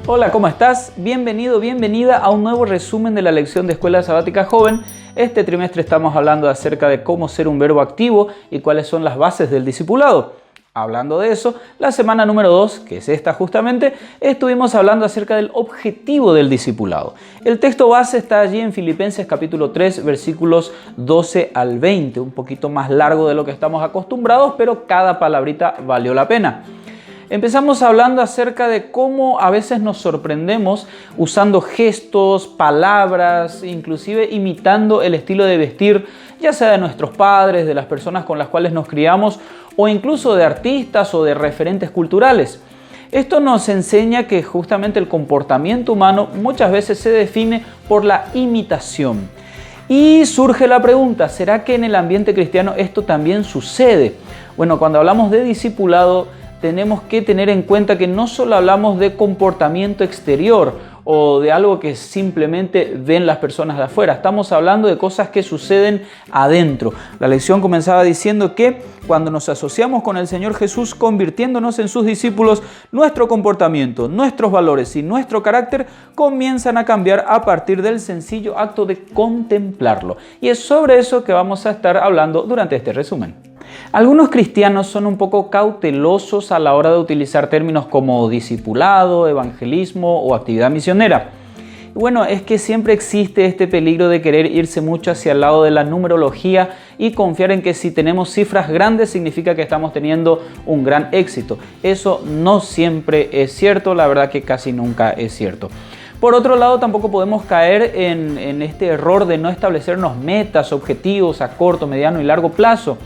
Hola, ¿cómo estás? Bienvenido, bienvenida a un nuevo resumen de la lección de Escuela Sabática Joven. Este trimestre estamos hablando acerca de cómo ser un verbo activo y cuáles son las bases del discipulado. Hablando de eso, la semana número 2, que es esta justamente, estuvimos hablando acerca del objetivo del discipulado. El texto base está allí en Filipenses capítulo 3, versículos 12 al 20, un poquito más largo de lo que estamos acostumbrados, pero cada palabrita valió la pena. Empezamos hablando acerca de cómo a veces nos sorprendemos usando gestos, palabras, inclusive imitando el estilo de vestir, ya sea de nuestros padres, de las personas con las cuales nos criamos, o incluso de artistas o de referentes culturales. Esto nos enseña que justamente el comportamiento humano muchas veces se define por la imitación. Y surge la pregunta, ¿será que en el ambiente cristiano esto también sucede? Bueno, cuando hablamos de discipulado, tenemos que tener en cuenta que no solo hablamos de comportamiento exterior o de algo que simplemente ven las personas de afuera. Estamos hablando de cosas que suceden adentro. La lección comenzaba diciendo que cuando nos asociamos con el Señor Jesús, convirtiéndonos en sus discípulos, nuestro comportamiento, nuestros valores y nuestro carácter comienzan a cambiar a partir del sencillo acto de contemplarlo. Y es sobre eso que vamos a estar hablando durante este resumen. Algunos cristianos son un poco cautelosos a la hora de utilizar términos como discipulado, evangelismo o actividad misionera. Bueno, es que siempre existe este peligro de querer irse mucho hacia el lado de la numerología y confiar en que si tenemos cifras grandes significa que estamos teniendo un gran éxito. Eso no siempre es cierto, la verdad que casi nunca es cierto. Por otro lado, tampoco podemos caer en este error de no establecernos metas, objetivos a corto, mediano y largo plazo.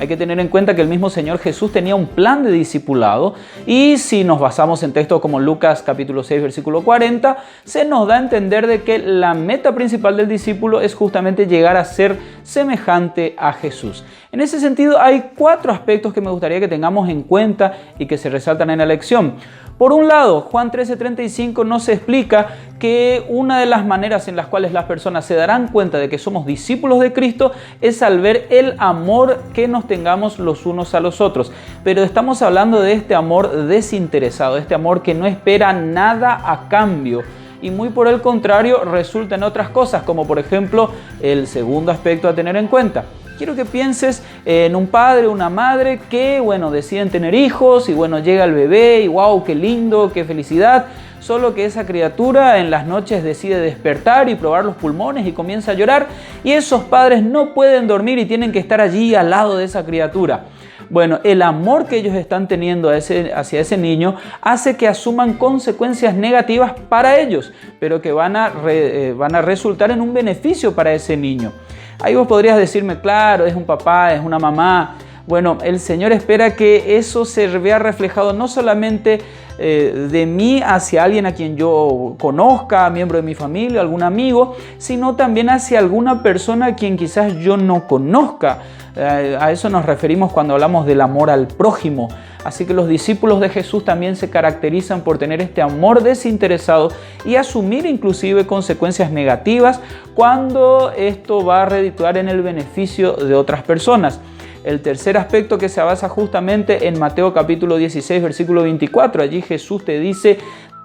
Hay que tener en cuenta que el mismo Señor Jesús tenía un plan de discipulado y si nos basamos en textos como Lucas capítulo 6 versículo 40, se nos da a entender de que la meta principal del discípulo es justamente llegar a ser semejante a Jesús. En ese sentido hay 4 aspectos que me gustaría que tengamos en cuenta y que se resaltan en la lección. Por un lado, Juan 13:35 nos explica que una de las maneras en las cuales las personas se darán cuenta de que somos discípulos de Cristo es al ver el amor que nos tengamos los unos a los otros. Pero estamos hablando de este amor desinteresado, este amor que no espera nada a cambio. Y muy por el contrario resulta en otras cosas, como por ejemplo el segundo aspecto a tener en cuenta. Quiero que pienses en un padre o una madre que, deciden tener hijos y, llega el bebé y ¡wow! ¡Qué lindo! ¡Qué felicidad! Solo que esa criatura en las noches decide despertar y probar los pulmones y comienza a llorar y esos padres no pueden dormir y tienen que estar allí al lado de esa criatura. Bueno, el amor que ellos están teniendo hacia ese niño hace que asuman consecuencias negativas para ellos, pero que van a resultar en un beneficio para ese niño. Ahí vos podrías decirme, claro, es un papá, es una mamá. Bueno, el Señor espera que eso se vea reflejado no solamente de mí hacia alguien a quien yo conozca, miembro de mi familia, algún amigo, sino también hacia alguna persona a quien quizás yo no conozca. A eso nos referimos cuando hablamos del amor al prójimo. Así que los discípulos de Jesús también se caracterizan por tener este amor desinteresado y asumir inclusive consecuencias negativas cuando esto va a redituar en el beneficio de otras personas. El tercer aspecto que se basa justamente en Mateo capítulo 16, versículo 24. Allí Jesús te dice,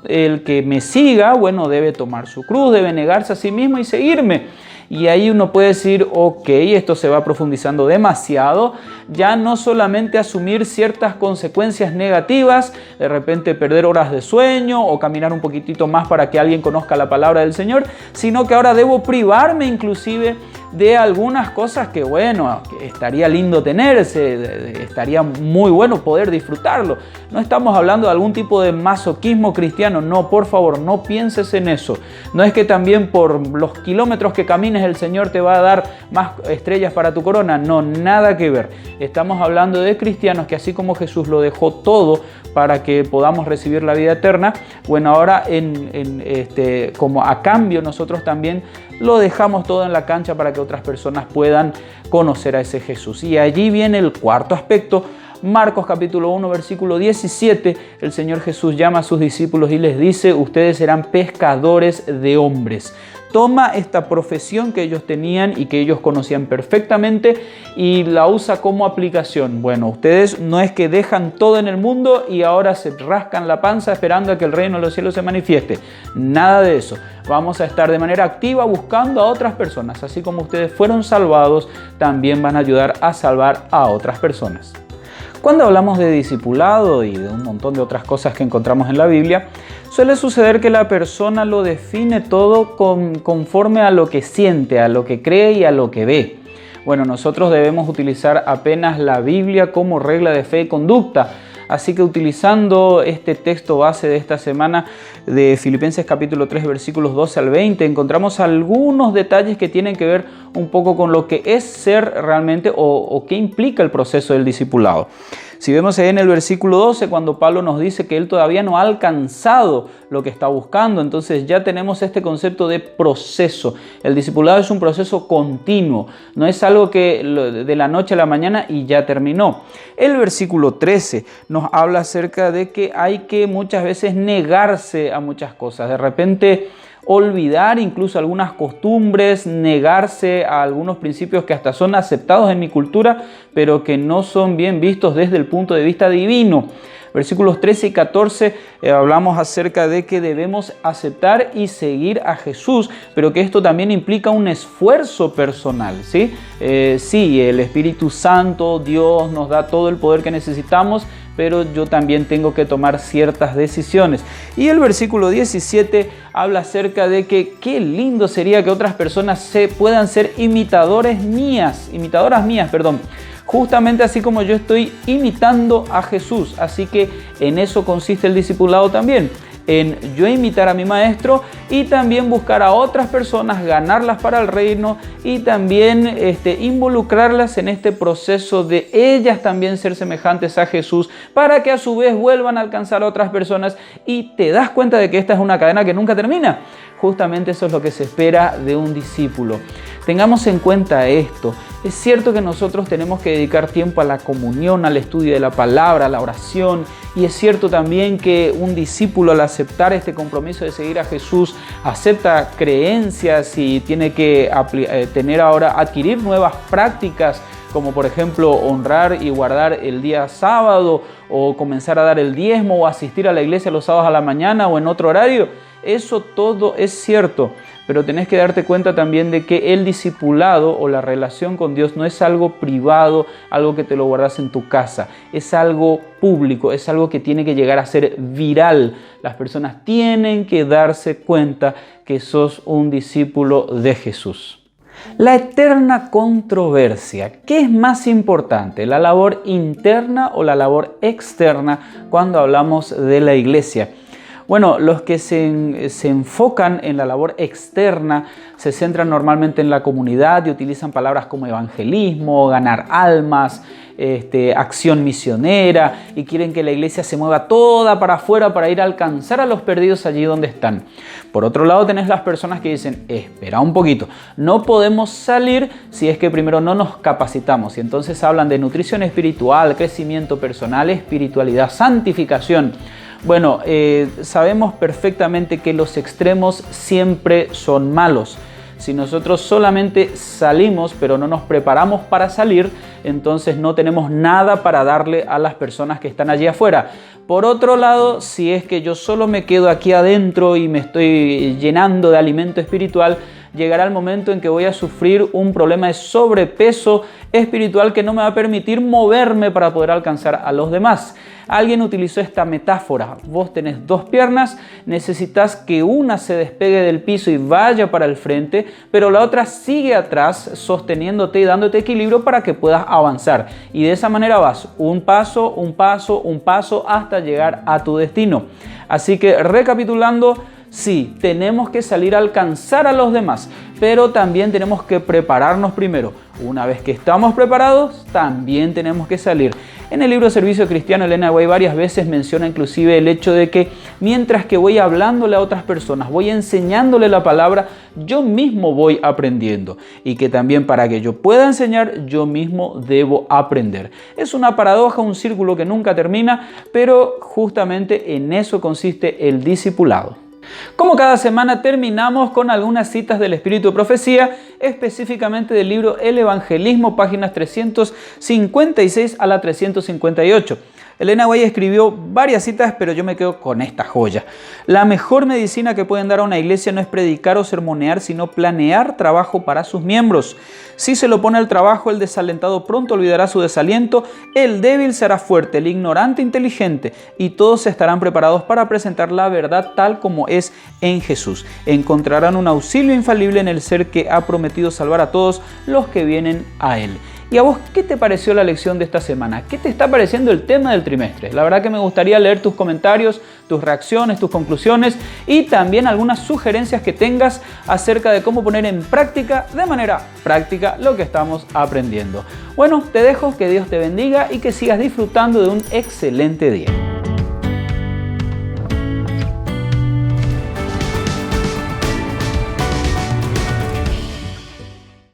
el que me siga, debe tomar su cruz, debe negarse a sí mismo y seguirme. Y ahí uno puede decir, ok, esto se va profundizando demasiado, ya no solamente asumir ciertas consecuencias negativas, de repente perder horas de sueño o caminar un poquitito más para que alguien conozca la palabra del Señor, sino que ahora debo privarme inclusive de algunas cosas que estaría lindo tenerse, estaría muy bueno poder disfrutarlo. No estamos hablando de algún tipo de masoquismo cristiano, no, por favor, no pienses en eso. No es que también por los kilómetros que camines el Señor te va a dar más estrellas para tu corona, no, nada que ver. Estamos hablando de cristianos que así como Jesús lo dejó todo para que podamos recibir la vida eterna, ahora como a cambio nosotros también lo dejamos todo en la cancha para que otras personas puedan conocer a ese Jesús. Y allí viene el cuarto aspecto. Marcos capítulo 1 versículo 17, el Señor Jesús llama a sus discípulos y les dice, ustedes serán pescadores de hombres. toma esta profesión que ellos tenían y que ellos conocían perfectamente y la usa como aplicación. Bueno, ustedes no es que dejan todo en el mundo y ahora se rascan la panza esperando a que el reino de los cielos se manifieste. Nada de eso. Vamos a estar de manera activa buscando a otras personas. Así como ustedes fueron salvados, también van a ayudar a salvar a otras personas. Cuando hablamos de discipulado y de un montón de otras cosas que encontramos en la Biblia, suele suceder que la persona lo define todo conforme a lo que siente, a lo que cree y a lo que ve. Bueno, nosotros debemos utilizar apenas la Biblia como regla de fe y conducta. Así que utilizando este texto base de esta semana de Filipenses capítulo 3 versículos 12 al 20, encontramos algunos detalles que tienen que ver un poco con lo que es ser realmente o qué implica el proceso del discipulado. Si vemos ahí en el versículo 12, cuando Pablo nos dice que él todavía no ha alcanzado lo que está buscando, entonces ya tenemos este concepto de proceso. El discipulado es un proceso continuo, no es algo que de la noche a la mañana y ya terminó. El versículo 13 nos habla acerca de que hay que muchas veces negarse a muchas cosas. De repente olvidar incluso algunas costumbres, negarse a algunos principios que hasta son aceptados en mi cultura, pero que no son bien vistos desde el punto de vista divino. Versículos 13 y 14 hablamos acerca de que debemos aceptar y seguir a Jesús, pero que esto también implica un esfuerzo personal, ¿sí? Sí, el Espíritu Santo, Dios nos da todo el poder que necesitamos, pero yo también tengo que tomar ciertas decisiones. Y el versículo 17 habla acerca de que qué lindo sería que otras personas puedan ser imitadoras mías, justamente así como yo estoy imitando a Jesús. Así que en eso consiste el discipulado también, en yo imitar a mi maestro y también buscar a otras personas, ganarlas para el reino y también involucrarlas en este proceso de ellas también ser semejantes a Jesús para que a su vez vuelvan a alcanzar a otras personas, y te das cuenta de que esta es una cadena que nunca termina. Justamente eso es lo que se espera de un discípulo. Tengamos en cuenta esto. Es cierto que nosotros tenemos que dedicar tiempo a la comunión, al estudio de la palabra, a la oración, y es cierto también que un discípulo al aceptar este compromiso de seguir a Jesús acepta creencias y tiene que adquirir nuevas prácticas, como por ejemplo honrar y guardar el día sábado, o comenzar a dar el diezmo, o asistir a la iglesia los sábados a la mañana o en otro horario. Eso todo es cierto, pero tenés que darte cuenta también de que el discipulado o la relación con Dios no es algo privado, algo que te lo guardas en tu casa, es algo público, es algo que tiene que llegar a ser viral. Las personas tienen que darse cuenta que sos un discípulo de Jesús. La eterna controversia. ¿Qué es más importante, la labor interna o la labor externa cuando hablamos de la iglesia? Bueno, los que se enfocan en la labor externa se centran normalmente en la comunidad y utilizan palabras como evangelismo, ganar almas, acción misionera, y quieren que la iglesia se mueva toda para afuera para ir a alcanzar a los perdidos allí donde están. Por otro lado, tenés las personas que dicen, espera un poquito, no podemos salir si es que primero no nos capacitamos. Y entonces hablan de nutrición espiritual, crecimiento personal, espiritualidad, santificación. Bueno, sabemos perfectamente que los extremos siempre son malos. Si nosotros solamente salimos pero no nos preparamos para salir, entonces no tenemos nada para darle a las personas que están allí afuera. Por otro lado, si es que yo solo me quedo aquí adentro y me estoy llenando de alimento espiritual, llegará el momento en que voy a sufrir un problema de sobrepeso espiritual que no me va a permitir moverme para poder alcanzar a los demás. Alguien utilizó esta metáfora: vos tenés dos piernas, necesitas que una se despegue del piso y vaya para el frente, pero la otra sigue atrás sosteniéndote y dándote equilibrio para que puedas avanzar. Y de esa manera vas un paso, un paso, un paso hasta llegar a tu destino. Así que recapitulando, sí, tenemos que salir a alcanzar a los demás, pero también tenemos que prepararnos primero. Una vez que estamos preparados, también tenemos que salir. En el libro Servicio Cristiano, Elena White varias veces menciona inclusive el hecho de que mientras que voy hablándole a otras personas, voy enseñándole la palabra, yo mismo voy aprendiendo. Y que también para que yo pueda enseñar, yo mismo debo aprender. Es una paradoja, un círculo que nunca termina, pero justamente en eso consiste el discipulado. Como cada semana terminamos con algunas citas del Espíritu de Profecía, específicamente del libro El Evangelismo, páginas 356 a la 358. Elena White escribió varias citas, pero yo me quedo con esta joya. La mejor medicina que pueden dar a una iglesia no es predicar o sermonear, sino planear trabajo para sus miembros. Si se lo pone al trabajo, el desalentado pronto olvidará su desaliento, el débil será fuerte, el ignorante inteligente, y todos estarán preparados para presentar la verdad tal como es en Jesús. Encontrarán un auxilio infalible en el ser que ha prometido salvar a todos los que vienen a Él. ¿Y a vos qué te pareció la lección de esta semana? ¿Qué te está pareciendo el tema del trimestre? La verdad que me gustaría leer tus comentarios, tus reacciones, tus conclusiones y también algunas sugerencias que tengas acerca de cómo poner en práctica, de manera práctica, lo que estamos aprendiendo. Bueno, te dejo, que Dios te bendiga y que sigas disfrutando de un excelente día.